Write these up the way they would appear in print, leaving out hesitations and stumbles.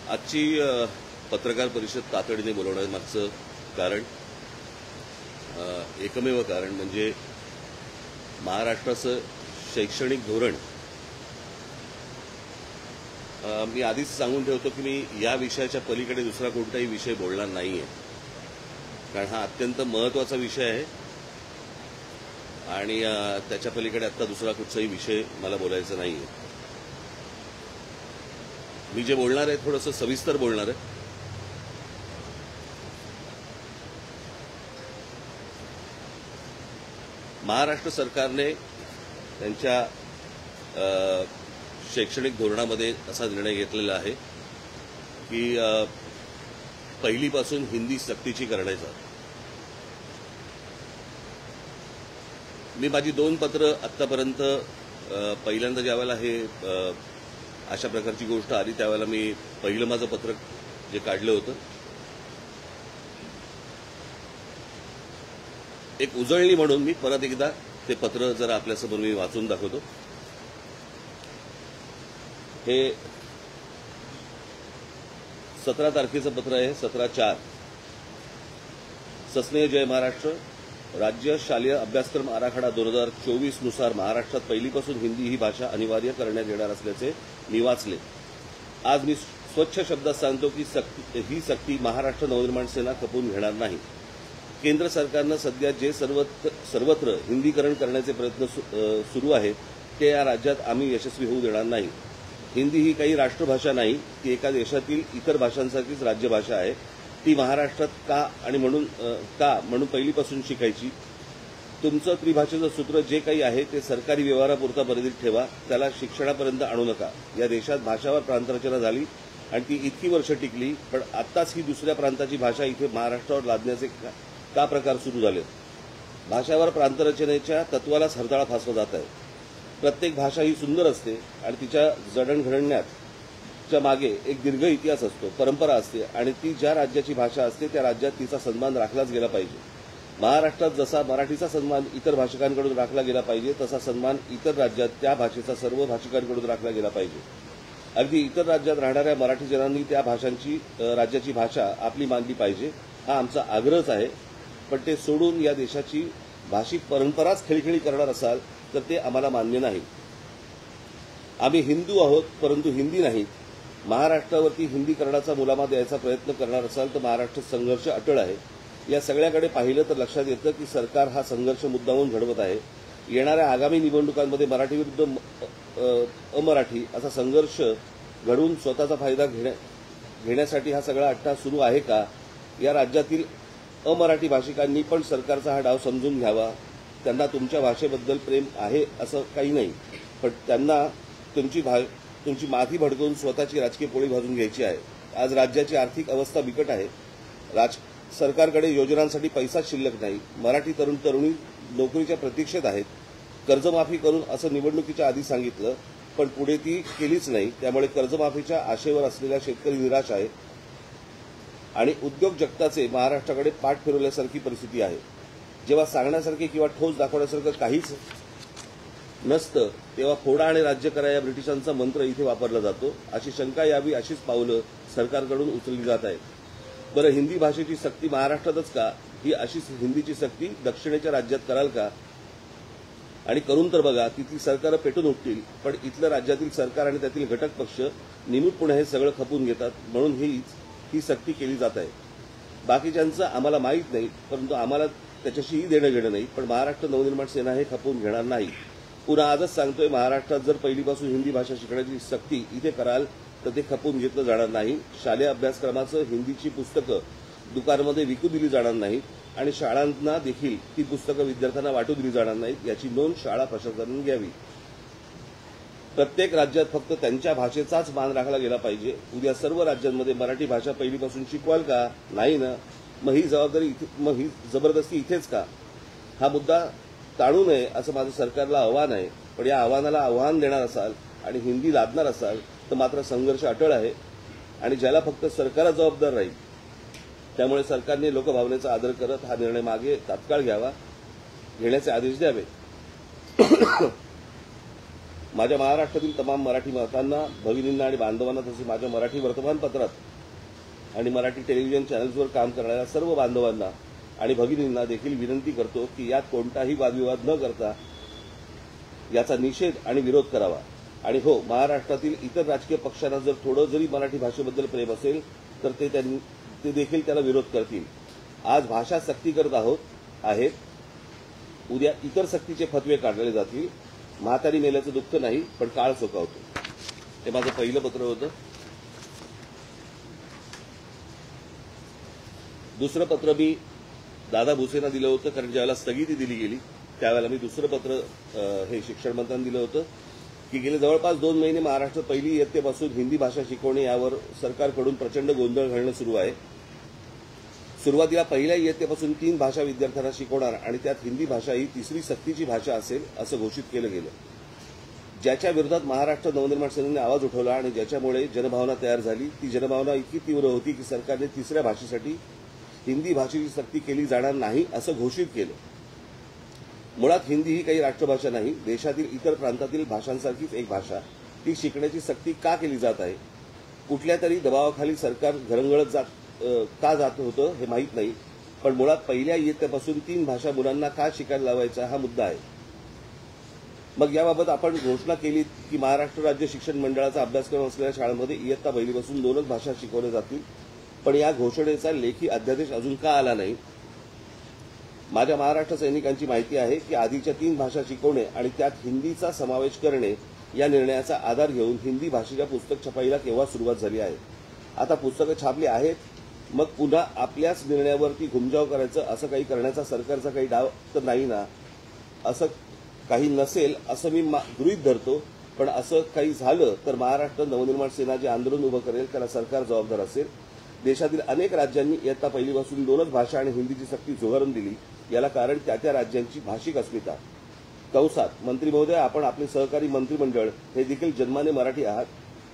आजची पत्रकार परिषद तातडीने बोलवण्यामागचं कारण एकमेव कारण म्हणजे महाराष्ट्राचं शैक्षणिक धोरण मी आधीच सांगून ठेवतो की मी या विषयाच्या पलीकडे दुसरा कोणताही विषय बोलणार नाहीये, कारण हा अत्यंत महत्त्वाचा विषय आहे आणि त्याच्या पलीकडे आता दुसरा कुठचाही विषय मला बोलायचा नाहीये. मी जे बोलणार आहे थोडंसं सविस्तर बोलणार आहे. महाराष्ट्र सरकारने त्यांच्या शैक्षणिक धोरणामध्ये असा निर्णय घेतलेला आहे की पहिलीपासून हिंदी सक्तीची करण्याचा. मी माझी 2 पत्र आतापर्यंत पहिल्यांदा ज्यावेळेला हे अशा प्रकारची गोष्ट आली त्यावेळेला मी पहिलं माझं पत्र जे काढलं होतं एक उजळणी म्हणून मी परत एकदा ते पत्र जरा आपल्यासमोर मी वाचून दाखवतो. हे 17 तारखेचं पत्र आहे, 17/4. सस्नेह जय महाराष्ट्र. राज्य शालेय अभ्यासक्रम आराखडा 2024 नुसार महाराष्ट्रात पहिलीपासून हिंदी ही भाषा अनिवार्य करण्यात येणार असल्याचे मी वाचले. आज मी स्वच्छ शब्दात सांगतो की ही सक्ती महाराष्ट्र नवनिर्माण सेना खपवून घेणार नाही. केंद्र सरकारनं सध्या जे सर्वत्र हिंदीकरण करण्याचे प्रयत्न सुरू आहेत ते या राज्यात आम्ही यशस्वी होऊ देणार नाही. हिंदी ही काही राष्ट्रभाषा नाही, ती एका देशातील इतर भाषांसारखीच राज्यभाषा आहे. ती महाराष्ट्रात का म्हणून पहिलीपासून शिकायची. तुमचं त्रिभाषेचं सूत्र जे काही आहे ते सरकारी व्यवहारापुरता मर्यादित ठेवा, त्याला शिक्षणापर्यंत आणू नका. या देशात भाषावर प्रांतरचना झाली आणि ती इतकी वर्ष टिकली, पण आत्ताच ही दुसऱ्या प्रांताची भाषा इथे महाराष्ट्रावर लादण्याचे का प्रकार सुरू झाले. भाषावर प्रांतरचनेच्या तत्वालाच हरताळा फासला जात आहे. प्रत्येक भाषा ही सुंदर असते आणि तिच्या जडणघडण्याच्या मागे एक दीर्घ इतिहास असतो, परंपरा असते आणि ती ज्या राज्याची भाषा असते त्या राज्यात तिचा सन्मान राखलाच गेला पाहिजे. महाराष्ट्रात जसा मराठीचा सन्मान इतर भाषिकांकडून राखला गेला पाहिजे तसा सन्मान इतर राज्यात त्या भाषेचा सर्व भाषिकांकडून राखला गेला पाहिजे. अगदी इतर राज्यात राहणाऱ्या मराठी जनांनी त्या राज्याची भाषा आपली मानली पाहिजे, हा आमचा आग्रहच आहे. पण ते सोडून या देशाची भाषिक परंपराच खिळखिळी करणार असाल तर ते आम्हाला मान्य नाही. आम्ही हिंदू आहोत परंतु हिंदी नाही. महाराष्ट्रावरती हिंदीकरणाचा मुलामा द्यायचा प्रयत्न करणार असाल तर महाराष्ट्र संघर्ष अटळ आहे. या सगळ्याकडे पाहिलं तर लक्षात येतं की सरकार हा संघर्ष मुद्दामून घडवत आहे. येणाऱ्या आगामी निवडणुकांमध्ये मराठी विरुद्ध अमराठी असा संघर्ष घडवून स्वतःचा फायदा घेण्यासाठी हा सगळा अट्टाहास सुरू आहे का? या राज्यातील अमराठी भाषिकांनी पण सरकारचा हा डाव समजून घ्यावा. त्यांना तुमच्या भाषेबद्दल प्रेम आहे असं काही नाही, पण त्यांना तुमची माथी भडकवून स्वतःची राजकीय पोळी भाजून घ्यायची आहे. आज राज्याची आर्थिक अवस्था बिकट आहे. सरकारकडे योजनांसाठी पैसा शिल्लक नाही. मराठी तरुण तरुणी नोकरीच्या प्रतीक्षेत आहेत. कर्जमाफी करून असं निवडणुकीच्या आधी सांगितलं, पण पुढे ती केलीच नाही. त्यामुळे कर्जमाफीच्या आशेवर असलेला शेतकरी निराश आहे आणि उद्योग जगताचे महाराष्ट्राकडे पाठ फिरवल्यासारखी परिस्थिती आहे. जेव्हा सांगण्यासारखे किंवा ठोस दाखवण्यासारखं काहीच नसतं तेव्हा फोडा आणि राज्य करा या ब्रिटिशांचा मंत्र इथे वापरला जातो. अशी शंका यावी अशीच पावलं सरकारकडून उचलली जात आहेत. बरं, हिंदी भाषेची सक्ती महाराष्ट्रातच का? ही अशीच हिंदीची सक्ती दक्षिणेच्या राज्यात कराल का? आणि करून तर बघा, तिथली सरकारं पेटून उठतील, पण इथलं राज्यातील सरकार आणि त्यातील घटक पक्ष निमूटपणे हे सगळं खपून घेतात. म्हणून ही सक्ती केली जात आहे. बाकीच्यांचं आम्हाला माहीत नाही, परंतु आम्हाला त्याच्याशीही देणं घेणं नाही. पण महाराष्ट्र नवनिर्माण सेना हे खपवून घेणार नाही. पुन्हा आजच सांगतोय, महाराष्ट्रात जर पहिलीपासून हिंदी भाषा शिकण्याची सक्ती इथे कराल तर ते खपवून घेतलं जाणार नाही. शालेय अभ्यासक्रमाचं हिंदीची पुस्तकं दुकानामध्ये विकू दिली जाणार नाहीत आणि शाळांना देखील ती पुस्तकं विद्यार्थ्यांना वाटू दिली जाणार नाहीत. याची नोंद शाळा प्रशासनाने घ्यावी. प्रत्येक राज्यात फक्त त्यांच्या भाषेचाच मान राखला गेला पाहिजे. उद्या सर्व राज्यांमध्ये मराठी भाषा पहिलीपासून शिकवाल का? नाही ना. मग ही जबरदस्ती इथेच का? हा मुद्दा टाळू नये असं माझं सरकारला आव्हान आहे. पण या आव्हानाला आव्हान देणार असाल आणि हिंदी लादणार असाल तर मात्र संघर्ष अटळ आहे आणि ज्याला फक्त सरकारच जबाबदार राहील. त्यामुळे सरकारने लोकभावनेचा आदर करत हा निर्णय मागे तात्काळ घेण्याचे आदेश द्यावे. माझ्या महाराष्ट्रातील तमाम मराठी मातांना, भगिनींना आणि बांधवांना, तसेच माझ्या मराठी वर्तमानपत्रात आणि मराठी टेलिव्हिजन चॅनल्सवर काम करणाऱ्या सर्व बांधवांना आणि भगिनींना देखील विनंती करतो की यात कोणताही वादविवाद न करता याचा निषेध आणि विरोध करावा. आणि हो, महाराष्ट्रातील इतर राजकीय पक्षांना जर थोडं जरी मराठी भाषेबद्दल प्रेम असेल तर ते देखील त्याला विरोध करतील. आज भाषा सक्ती करत आहेत, उद्या इतर सक्तीचे फतवे काढले जातील. म्हातारी मेल्याचं दुःख नाही, पण काळ चोकावतो. हे माझं पहिलं पत्र होतं. दुसरं पत्र मी दादा भुसेंना दिलं होतं, कारण ज्यावेळेला स्थगिती दिली गेली त्यावेळेला मी दुसरं पत्र हे शिक्षण मंत्र्यांना दिलं होतं की गेले जवळपास 2 महिने महाराष्ट्रात पहिली इयत्तेपासून हिंदी भाषा शिकवणे यावर सरकारकडून प्रचंड गोंधळ घालणं सुरू आहे. सुरुवातीला पहिल्या इयत्तेपासून 3 भाषा विद्यार्थ्यांना शिकवणार आणि त्यात हिंदी भाषा ही तिसरी सक्तीची भाषा असेल असं घोषित केलं गेलं, ज्याच्या विरोधात महाराष्ट्र नवनिर्माण सेनेने आवाज उठवला आणि ज्याच्यामुळे जनभावना तयार झाली. ती जनभावना इतकी तीव्र होती की सरकारने तिसऱ्या भाषेसाठी हिंदी भाषेची सक्ती केली जाणार नाही असं घोषित केलं. मुळात हिंदी ही काही राष्ट्रभाषा नाही, देशातील इतर प्रांतातील भाषांसारखीच एक भाषा. ती शिकण्याची सक्ती का केली जात आहे? कुठल्या तरी दबावाखाली सरकार घरंगळत का जात होतं हे माहीत नाही, पण मुळात पहिल्या इयत्तेपासून 3 भाषा मुलांना का शिकायला लावायचा हा मुद्दा आहे. मग याबाबत आपण घोषणा केली की महाराष्ट्र राज्य शिक्षण मंडळाचा अभ्यासक्रम असलेल्या शाळांमध्ये इयत्ता पहिलीपासून 2च भाषा शिकवल्या जातील, पण या घोषणेचा लेखी अध्यादेश अजून का आला नाही? माझ्या महाराष्ट्र सैनिकांची माहिती आहे की आधीच्या 3 भाषा शिकवणे आणि त्यात हिंदीचा समावेश करणे या निर्णयाचा आधार घेऊन हिंदी भाषेच्या पुस्तक छपाईला केव्हा सुरुवात झाली आहे. आता पुस्तकं छापली आहेत, मग पुन्हा आपल्याच निर्णयावरती घुमजाव करायचं असं काही करण्याचा सरकारचा काही डाव तर नाही ना? असं काही नसेल असं मी गृहीत धरतो, पण असं काही झालं तर महाराष्ट्र नवनिर्माण सेना जे आंदोलन उभं करेल त्याला सरकार जबाबदार असेल. देशातील अनेक राज्यांनी इयत्ता पहिलीपासून 2च भाषा आणि हिंदीची सक्ती झुगारून दिली. याला कारण त्या राज्यांची भाषिक अस्मिता. कंसात मंत्री महोदय, आपण आपले सहकारी मंत्रिमंडळ हे देखील जन्माने मराठी आहात.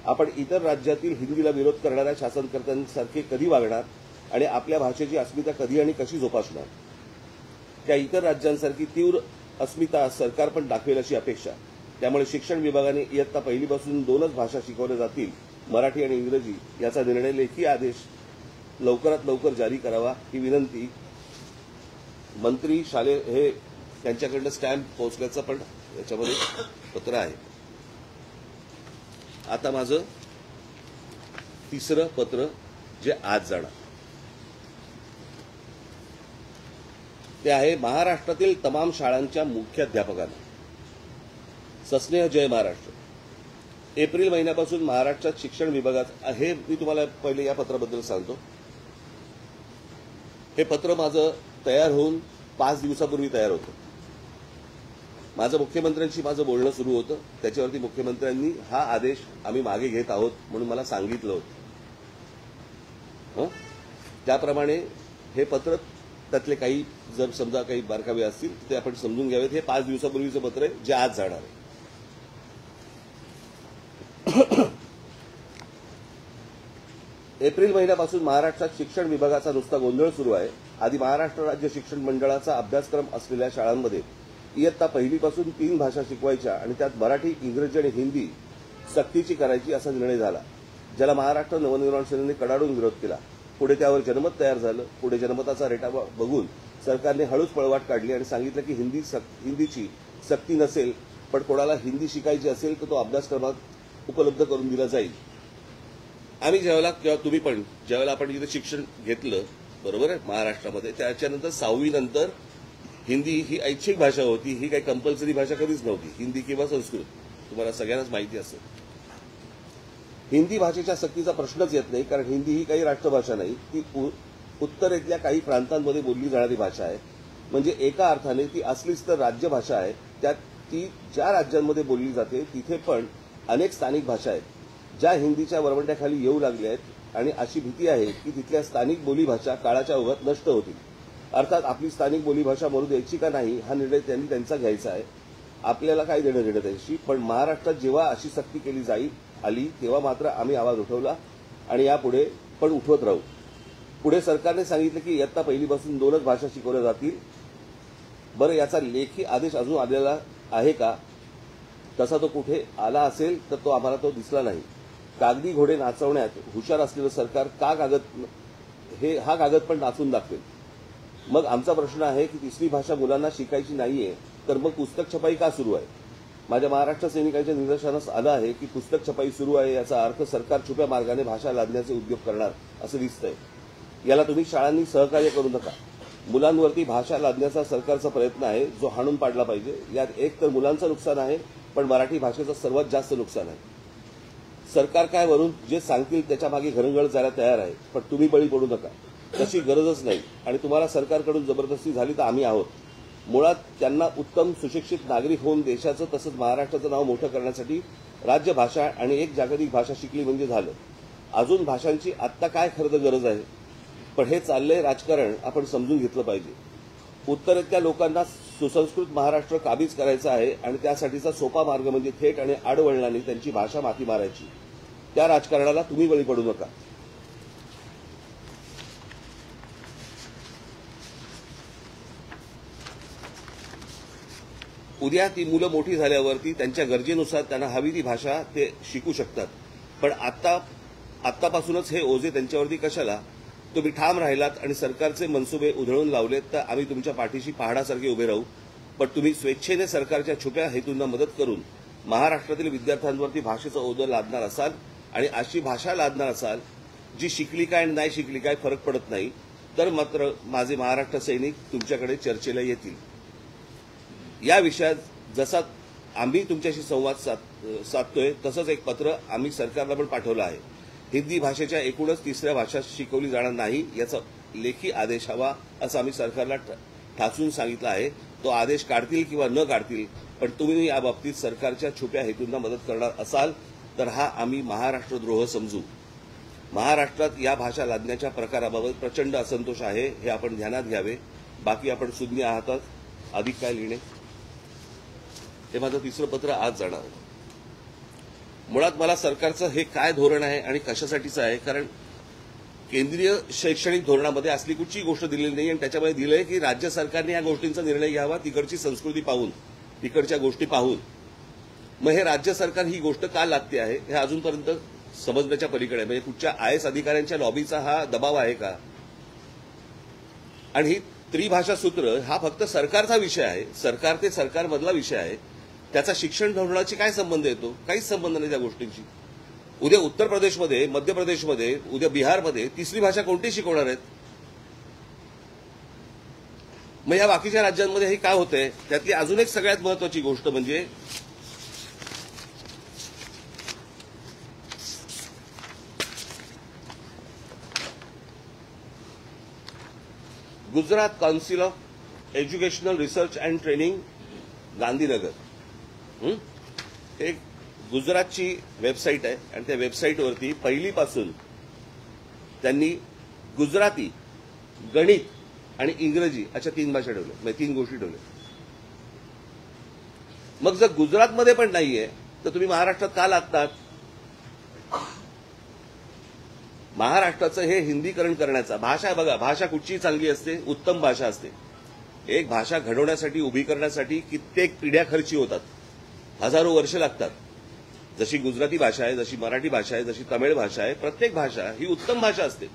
आपण इतर राज्यातील हिंदीला विरोध करणाऱ्या शासनकर्त्यांसारखे कधी वागणार आणि आपल्या भाषेची अस्मिता कधी आणि कशी जोपासणार? त्या इतर राज्यांसारखी तीव्र अस्मिता सरकार पण दाखवेल अशी अपेक्षा. त्यामुळे शिक्षण विभागाने इयत्ता पहिलीपासून 2च भाषा शिकवल्या जातील, मराठी आणि इंग्रजी, याचा निर्णय लेखी आदेश लवकरात लवकर जारी करावा ही विनंती मंत्री शालेय हे त्यांच्याकडनं स्टॅम्प पोहोचल्याचं पण याच्यामध्ये पत्र आहे. आता माझं तिसरं पत्र जे आज जाणार ते आहे महाराष्ट्रातील तमाम शाळांच्या मुख्याध्यापकांना. सस्नेह जय महाराष्ट्र. एप्रिल महिन्यापासून महाराष्ट्रात शिक्षण विभागात हे मी तुम्हाला पहिले या पत्राबद्दल सांगतो. हे पत्र माझं तयार होऊन 5 दिवसापूर्वी तयार होतं. माझं मुख्यमंत्र्यांशी माझं बोलणं सुरू होतं. त्याच्यावरती मुख्यमंत्र्यांनी हा आदेश आम्ही मागे घेत आहोत म्हणून मला सांगितलं होतं. त्याप्रमाणे हे पत्र त्यातले काही जर समजा काही बारकावे असतील ते आपण समजून घ्यावेत. हे 5 दिवसापूर्वीचं पत्र आहे जे आज जाणार आहे. एप्रिल महिन्यापासून महाराष्ट्रात शिक्षण विभागाचा नुसता गोंधळ सुरू आहे. आधी महाराष्ट्र राज्य शिक्षण मंडळाचा अभ्यासक्रम असलेल्या शाळांमध्ये इयत्ता पहिलीपासून 3 भाषा शिकवायच्या आणि त्यात मराठी, इंग्रजी आणि हिंदी सक्तीची करायची असा निर्णय झाला, ज्याला महाराष्ट्र नवनिर्माण सेनेने कडाडून विरोध केला. पुढे त्यावर जनमत तयार झालं. पुढे जनमताचा रेटा बघून सरकारने हळूच पळवाट काढली आणि सांगितलं की हिंदीची सक्ती नसेल, पण कोणाला हिंदी शिकायची असेल तर तो अभ्यासक्रमात उपलब्ध करून दिला जाईल. आम्ही ज्यावेळेला किंवा तुम्ही पण ज्यावेळेला आपण इथे शिक्षण घेतलं बरोबर आहे महाराष्ट्रामध्ये, त्याच्यानंतर 6वी नंतर हिंदी ही ऐच्छिक भाषा होती. ही काही कंपल्सरी भाषा कधीच नव्हती, हिंदी किंवा संस्कृत. तुम्हाला सगळ्यांनाच माहिती असेल. हिंदी भाषेच्या सक्तीचा प्रश्नच येत नाही, कारण हिंदी ही काही राष्ट्रभाषा नाही. ती उत्तरेतल्या काही प्रांतांमध्ये बोलली जाणारी भाषा आहे. म्हणजे एका अर्थाने ती असलीच तर राज्यभाषा आहे. त्यात ती ज्या राज्यांमध्ये बोलली जाते तिथे पण अनेक स्थानिक भाषा आहेत ज्या हिंदीच्या वरवंट्याखाली येऊ लागल्या आहेत आणि अशी भीती आहे की तिथल्या स्थानिक बोलीभाषा काळाच्या ओघात नष्ट होतील. अर्थात आपली स्थानिक बोलीभाषा मरू द्यायची का नाही हा निर्णय त्यांनी त्यांचा घ्यायचा आहे. आपल्याला काय देणं घेणं त्याशी. पण महाराष्ट्रात जेव्हा अशी सक्ती केली आली तेव्हा मात्र आम्ही आवाज उठवला आणि यापुढे पण उठवत राहू. पुढे सरकारने सांगितलं की इयत्ता पहिलीपासून 2च भाषा शिकवल्या जातील. बरं, याचा लेखी आदेश अजून आलेला आहे का? तसा तो कुठे आला असेल तर तो आम्हाला तो दिसला नाही. कागदी घोडे नाचवण्यात हुशार असलेलं सरकार हा कागद पण नाचून दाखवेल. मग आमचा प्रश्न आहे की तिसरी भाषा मुलांना शिकायची नाहीये तर मग पुस्तक छपाई का सुरू आहे? माझ्या महाराष्ट्र सैनिकांच्या निदर्शनास आलं आहे की पुस्तक छपाई सुरू आहे याचा अर्थ सरकार छुप्या मार्गाने भाषा लादण्याचे उद्योग करणार असं दिसतंय. याला तुम्ही शाळांनी सहकार्य करू नका. मुलांवरती भाषा लादण्याचा सरकारचा प्रयत्न आहे जो हाणून पाडला पाहिजे. यात एक तर मुलांचं नुकसान आहे पण मराठी भाषेचं सर्वात जास्त नुकसान आहे. सरकार काय वरून जे सांगतील त्याच्या मागे घरंगळ जायला तयार आहे पण तुम्ही बळी पडू नका. तशी गरजच नाही आणि तुम्हाला सरकारकडून जबरदस्ती झाली तर आम्ही आहोत. मुळात त्यांना उत्तम सुशिक्षित नागरिक होऊन देशाचं तसंच महाराष्ट्राचं नाव मोठं करण्यासाठी राज्यभाषा आणि एक जागतिक भाषा शिकली म्हणजे झालं. अजून भाषांची आत्ता काय खरं गरज आहे? पण हे चाललंय राजकारण आपण समजून घेतलं पाहिजे. उत्तरेतल्या लोकांना सुसंस्कृत महाराष्ट्र काबीज करायचा आहे आणि त्यासाठीचा सोपा मार्ग म्हणजे थेट आणि आडवळणाने त्यांची भाषा माती मारायची. त्या राजकारणाला तुम्ही बळी पडू नका. उद्या ती मुलं मोठी झाल्यावरती त्यांच्या गरजेनुसार त्यांना हवी ती भाषा ते शिकू शकतात. पण आत्तापासूनच हे ओझे त्यांच्यावरती कशाला? तुम्ही ठाम राहिलात आणि सरकारचे मनसुबे उधळून लावलेत तर आम्ही तुमच्या पाठीशी पहाडासारखे उभे राहू. पण तुम्ही स्वेच्छेने सरकारच्या छुप्या हेतूंना मदत करून महाराष्ट्रातील विद्यार्थ्यांवरती भाषेचं ओझं लादणार असाल आणि अशी भाषा लादणार असाल जी शिकली काय आणि नाही शिकली काय फरक पडत नाही तर मात्र माझे महाराष्ट्र सैनिक तुमच्याकडे चर्चेला येतील. या विषयात जसा आम्ही तुमच्याशी संवाद साधतोय तसंच एक पत्र आम्ही सरकारला पण पाठवलं आहे. हिंदी भाषेच्या एकूणच तिसऱ्या भाषा शिकवली जाणार नाही याचा लेखी आदेश हवा असं आम्ही सरकारला ठासून सांगितलं आहे. तो आदेश काढतील किंवा न काढतील पण तुम्ही या बाबतीत सरकारच्या छुप्या हेतूंना मदत करणार असाल तर हा आम्ही महाराष्ट्रद्रोह समजू. महाराष्ट्रात या भाषा लादण्याच्या प्रकाराबाबत प्रचंड असंतोष आहे हे आपण ध्यानात घ्यावे. बाकी आपण सुज्ञ आहात. अधिक काय लिहिणे? हे माझं तिसरं पत्र आज जाणार आहे. मुळात मला सरकारचं हे काय धोरण आहे आणि कशासाठीचं आहे कारण केंद्रीय शैक्षणिक धोरणामध्ये असली कुठची गोष्ट दिलेली नाही आणि त्याच्यामध्ये दिलंय की राज्य सरकारने या गोष्टींचा निर्णय घ्यावा तिकडची संस्कृती पाहून तिकडच्या गोष्टी पाहून. मग हे राज्य सरकार ही गोष्ट का लादते आहे हे अजूनपर्यंत समजण्याच्या पलीकडे आहे. म्हणजे कुठच्या आयएस अधिकाऱ्यांच्या लॉबीचा हा दबाव आहे का? आणि ही त्रिभाषा सूत्र हा फक्त सरकारचा विषय आहे. सरकार ते सरकारमधला विषय आहे. त्याचा शिक्षण धोरणाशी काय संबंध येतो? काहीच संबंध नाही त्या गोष्टींशी. उद्या उत्तर प्रदेशमध्ये, मध्य प्रदेशमध्ये, उद्या बिहारमध्ये तिसरी भाषा कोणती शिकवणार आहेत? मग या बाकीच्या राज्यांमध्ये हे काय होतंय? त्यातली अजून एक सगळ्यात महत्वाची गोष्ट म्हणजे Gujarat council of educational research and training Gandhinagar एक गुजरातची वेबसाईट आहे आणि त्या वेबसाईटवरती पहिलीपासून त्यांनी गुजराती, गणित आणि इंग्रजी अशा 3 भाषा ठेवल्या. म्हणजे 3 गोष्टी ठेवल्या. मग जर गुजरातमध्ये पण नाहीये तर तुम्ही महाराष्ट्रात का लादतात? महाराष्ट्राचं हे हिंदीकरण करण्याचा भाषा आहे. बघा, भाषा कुठची चांगली असते? उत्तम भाषा असते. एक भाषा घडवण्यासाठी, उभी करण्यासाठी कित्येक पिढ्या खर्ची होतात. हजारो वर्ष लागतात. जशी गुजराती भाषा आहे, जशी मराठी भाषा आहे, जशी तमिळ भाषा आहे, प्रत्येक भाषा ही उत्तम भाषा असते.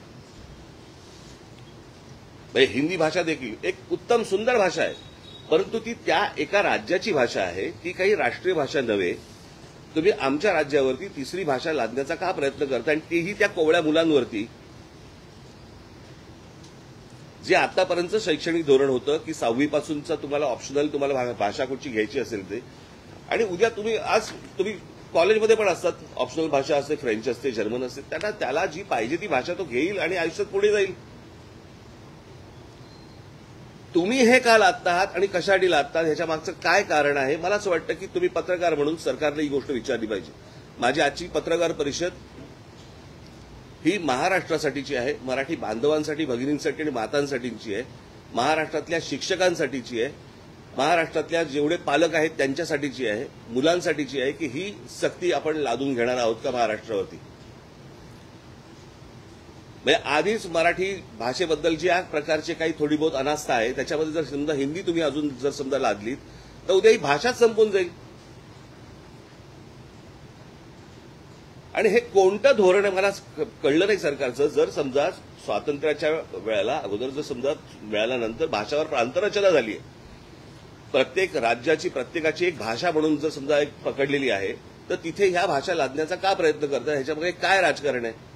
हिंदी भाषा देखील एक उत्तम सुंदर भाषा आहे परंतु ती त्या एका राज्याची भाषा आहे. ती काही राष्ट्रीय भाषा नव्हे. तुम्ही आमच्या राज्यावरती तिसरी भाषा लादण्याचा का प्रयत्न करता आणि तेही त्या कोवळ्या मुलांवरती? जे आतापर्यंत शैक्षणिक धोरण होतं की 6वी पासूनचा तुम्हाला ऑप्शनल तुम्हाला भाषा कुठची घ्यायची असेल ते आणि उद्या तुम्ही कॉलेजमध्ये पण असतात ऑप्शनल भाषा असते, फ्रेंच असते, जर्मन असते. त्याला जी पाहिजे ती भाषा तो घेईल आणि आयुष्यात पुढे जाईल. तुम्ही हे का लादतात आणि कशासाठी लादतात ह्याच्या मागचं काय कारण आहे? मला असं वाटतं की तुम्ही पत्रकार म्हणून सरकारला ही गोष्ट विचारली पाहिजे. माझी आजची पत्रकार परिषद ही महाराष्ट्रासाठीची आहे, मराठी बांधवांसाठी, भगिनींसाठी आणि मातांसाठीची आहे, महाराष्ट्रातल्या शिक्षकांसाठीची आहे, महाराष्ट्रातल्या जेवढे पालक आहेत त्यांच्यासाठीची आहे, मुलांसाठीची आहे की ही सक्ती आपण लादून घेणार आहोत का महाराष्ट्रावरती? म्हणजे आधीच मराठी भाषेबद्दल ज्या प्रकारचे काही थोडी बहुत अनास्था आहे त्याच्यामध्ये जर समजा हिंदी तुम्ही अजून जर समजा लादलीत तर उद्या ही भाषाच संपून जाईल. आणि हे कोणतं धोरण आहे मला कळलं नाही सरकारचं. जर समजा स्वातंत्र्याच्या वेळेला अगोदर जर समजा मिळाल्यानंतर भाषावर प्रांतरचना झाली आहे, प्रत्येक राज्याची प्रत्येकाची एक भाषा म्हणून जर समजा एक पकडलेली आहे, तर तिथे ह्या भाषा लादण्याचा का प्रयत्न करतात? ह्याच्यामध्ये काय राजकारण आहे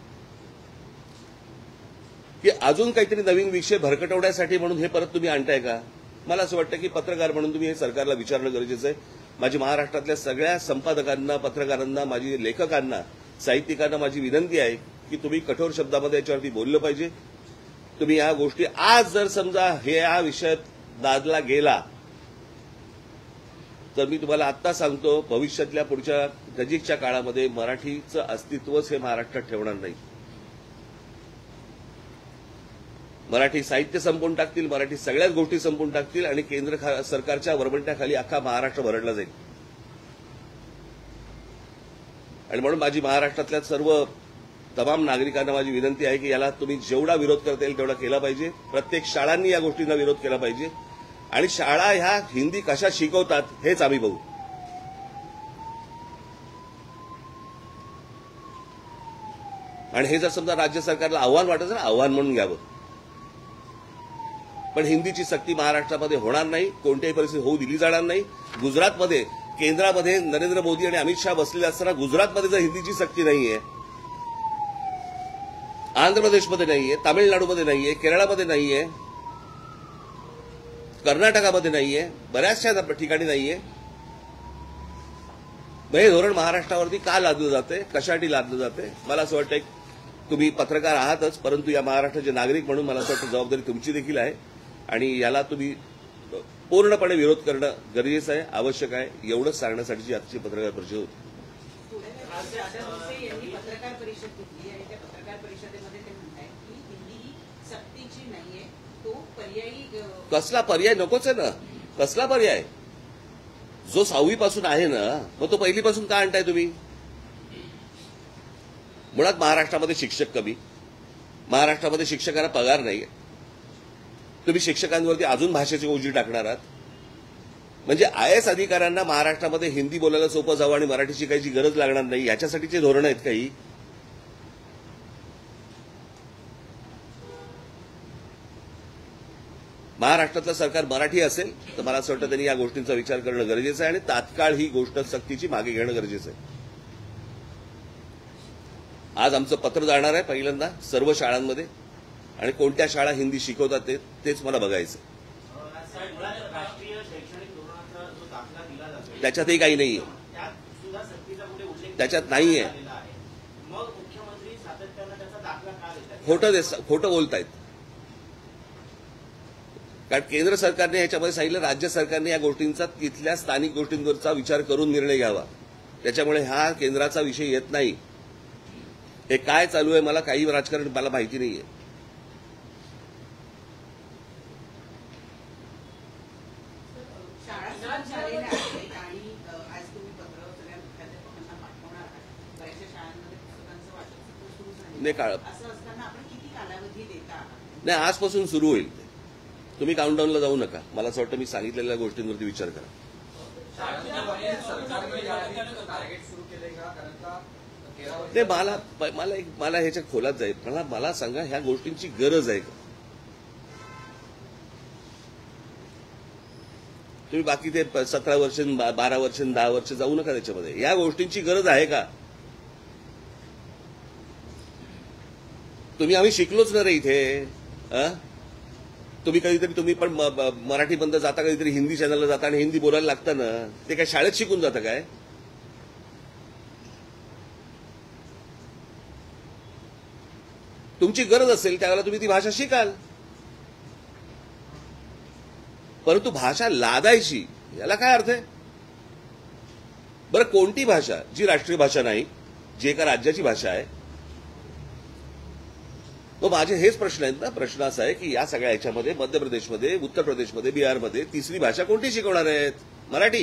की अजून काहीतरी नवीन विषय भरकटवण्यासाठी म्हणून हे परत तुम्ही आणताय का? मला असं वाटतं की पत्रकार म्हणून तुम्ही हे सरकारला विचारणं गरजेचं आहे. माझी महाराष्ट्रातल्या सगळ्या संपादकांना, पत्रकारांना, माझी लेखकांना, साहित्यिकांना माझी विनंती आहे की तुम्ही कठोर शब्दामध्ये याच्यावरती बोललं पाहिजे. तुम्ही या गोष्टी आज जर समजा हा विषय दादला गेला तर मी तुम्हाला आत्ता सांगतो, भविष्यातल्या पुढच्या नजीकच्या काळामध्ये मराठीचं अस्तित्वच हे महाराष्ट्रात ठेवणार नाही. मराठी साहित्य संपवून टाकतील, मराठी सगळ्याच गोष्टी संपवून टाकतील आणि केंद्र सरकारच्या वरवंट्याखाली अख्खा महाराष्ट्र भरडला जाईल. आणि म्हणून माझी महाराष्ट्रातल्या सर्व तमाम नागरिकांना माझी विनंती आहे की याला तुम्ही जेवढा विरोध करता येईल तेवढा केला पाहिजे. प्रत्येक शाळांनी या गोष्टींना विरोध केला पाहिजे आणि शाळा ह्या हिंदी कशा शिकवतात हेच आम्ही बघू. आणि हे जर समजा राज्य सरकारला आव्हान वाटत ना, आव्हान म्हणून घ्यावं. पण हिंदीची सक्ती महाराष्ट्रामध्ये होणार नाही, कोणत्याही परिस्थितीत होऊ दिली जाणार नाही. गुजरातमध्ये केंद्रामध्ये नरेंद्र मोदी आणि अमित शहा बसलेले असताना गुजरातमध्ये जर हिंदीची सक्ती नाहीये, आंध्र प्रदेशमध्ये नाहीये, तामिळनाडूमध्ये नाहीये, केरळमध्ये नाहीये, कर्नाटकामध्ये नाहीये, बऱ्याचशा ठिकाणी नाहीये, हे धोरण महाराष्ट्रावरती का लादलं जाते, कशासाठी लादलं जाते? मला असं वाटतं तुम्ही पत्रकार आहातच, परंतु या महाराष्ट्राचे नागरिक म्हणून मला असं वाटतं जबाबदारी तुमची देखील आहे आणि याला तुम्ही पूर्णपणे विरोध करणं गरजेचं आहे, आवश्यक आहे. एवढंच सांगण्यासाठीची आजची पत्रकार परिषद होती. पत्रकार परिषद घेतली आणि त्या पत्रकार परिषदेमध्ये ते म्हणतायत की हिंदी ही सक्तीची नाहीये, तो पर्यायी. कसला पर्याय? नकोच आहे ना. कसला पर्याय? जो 6वी पासून आहे ना, मग तो पहिलीपासून का आणताय तुम्ही? मुळात महाराष्ट्रामध्ये शिक्षक कमी, महाराष्ट्रामध्ये शिक्षकांना पगार नाही. तुम्ही शिक्षकांवरती अजून भाषेची ओझी टाकणार आहात. म्हणजे IAS अधिकाऱ्यांना महाराष्ट्रामध्ये हिंदी बोलायला सोपं जावं आणि मराठी शिकायची गरज लागणार नाही, याच्यासाठीचे धोरण आहेत काही? महाराष्ट्रातलं सरकार मराठी असेल तर मला असं वाटतं त्यांनी या गोष्टींचा विचार करणं गरजेचं आहे आणि तात्काळ ही गोष्ट सक्तीची मागे घेणं गरजेचं आहे. आज आमचं पत्र जाणार आहे पहिल्यांदा सर्व शाळांमध्ये आणि कोणत्या शाळा हिंदी शिकवतात तेच मला बघायचं. त्याच्यातही काही नाहीये, त्याच्यात नाहीये. खोटं बोलतायत. कारण केंद्र सरकारने याच्यामध्ये सांगितलं, राज्य सरकारने या गोष्टींचा तिथल्या स्थानिक गोष्टींवरचा विचार करून निर्णय घ्यावा. त्याच्यामुळे हा केंद्राचा विषय येत नाही. हे काय चालू आहे मला काही राजकारण मला माहिती नाहीये. नाही, आजपासून सुरू होईल. तुम्ही काउंटडाऊनला जाऊ नका. मला असं वाटतं मी सांगितलेल्या गोष्टींवरती विचार करा. नाही, मला ह्याच्या खोलात जाईल. मला सांगा ह्या गोष्टींची गरज आहे का? तुम्ही बाकी ते 17 वर्ष 12 वर्ष 10 वर्ष जाऊ नका त्याच्यामध्ये. या गोष्टींची गरज आहे का? आम्ही शिकलोच ना रे इथे. तुम्ही कधीतरी तुम्ही पण मराठी बंद जाता, कधीतरी हिंदी चॅनलला जाता आणि हिंदी बोलायला लागतं ना. ते काय शाळेत शिकून जातं काय? तुमची गरज असेल त्यावेळेला तुम्ही ती भाषा शिकाल. परंतु भाषा लादायची याला काय अर्थ आहे? बरं, कोणती भाषा जी राष्ट्रीय भाषा नाही, जी एका राज्याची भाषा आहे? मग माझे हेच प्रश्न आहेत ना. प्रश्न असा आहे की या सगळ्या ह्याच्यामध्ये मध्य प्रदेशमध्ये, उत्तर प्रदेशमध्ये, बिहारमध्ये तिसरी भाषा कोणती शिकवणार आहेत? मराठी.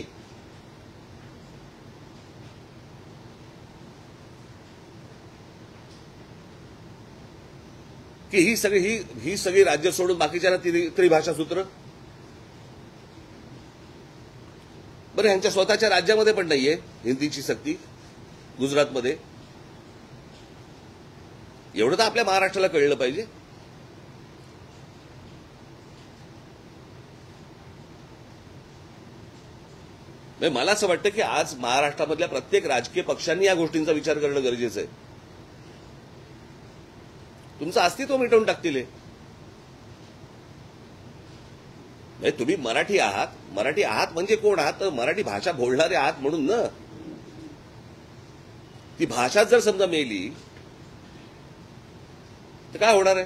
की ही सगळी राज्य सोडून बाकीच्या त्रिभाषा सूत्र? बरं, ह्यांच्या स्वतःच्या राज्यामध्ये पण नाहीये हिंदीची सक्ती. गुजरातमध्ये एवढं तर आपल्या महाराष्ट्राला कळलं पाहिजे. म्हणजे मला असं वाटतं की आज महाराष्ट्रामधल्या प्रत्येक राजकीय पक्षांनी या गोष्टींचा विचार करणं गरजेचं आहे. तुमचं अस्तित्व मिटवून टाकतील हे. म्हणजे तुम्ही मराठी आहात म्हणजे कोण आहात? तर मराठी भाषा बोलणारे आहात म्हणून ना. ती भाषा जर समजा मेली तर काय होणार आहे?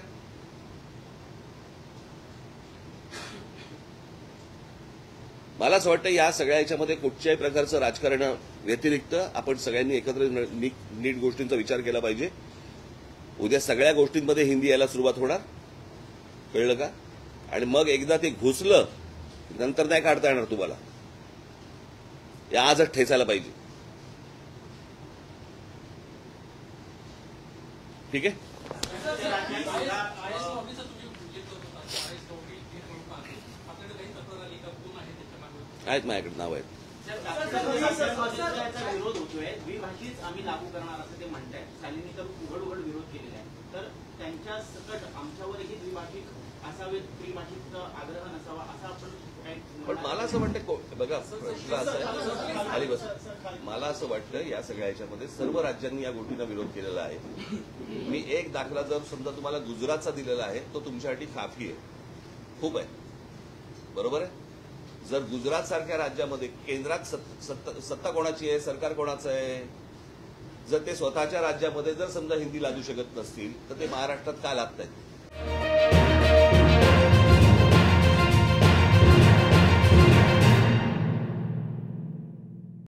मला असं वाटतं या सगळ्या याच्यामध्ये कुठच्याही प्रकारचं राजकारण व्यतिरिक्त आपण सगळ्यांनी एकत्र नीट गोष्टींचा विचार केला पाहिजे. उद्या सगळ्या गोष्टींमध्ये हिंदी यायला सुरुवात होणार, कळलं का? आणि मग एकदा ते घुसलं नंतर नाही काढता येणार तुम्हाला. या आजच ठेचायला पाहिजे. ठीक आहे. आहेत माझ्याकडे नाव आहेत. विरोध होतोय, द्विभाषीच आम्ही लागू करणार असं ते म्हणतायत. शालिनी तर उघड विरोध केलेला आहे. तर त्यांच्या सकट आमच्यावरही द्विभाषिक असावे, त्रिभाषिक आग्रह नसावा असा आपण. पण मला असं वाटतं, बघा प्रश्न असा आहे, खाली बस. मला असं वाटतं या सगळ्या याच्यामध्ये सर्व राज्यांनी या गोष्टींना विरोध केलेला आहे. मी एक दाखला जर समजा तुम्हाला गुजरातचा दिलेला आहे तो तुमच्यासाठी काफी आहे, खूप आहे, बरोबर आहे. जर गुजरात सारख्या राज्यामध्ये केंद्रात सत्ता कोणाची आहे, सरकार कोणाचं आहे, जर ते स्वतःच्या राज्यामध्ये जर समजा हिंदी लादू शकत नसतील तर ते महाराष्ट्रात का लादतायत?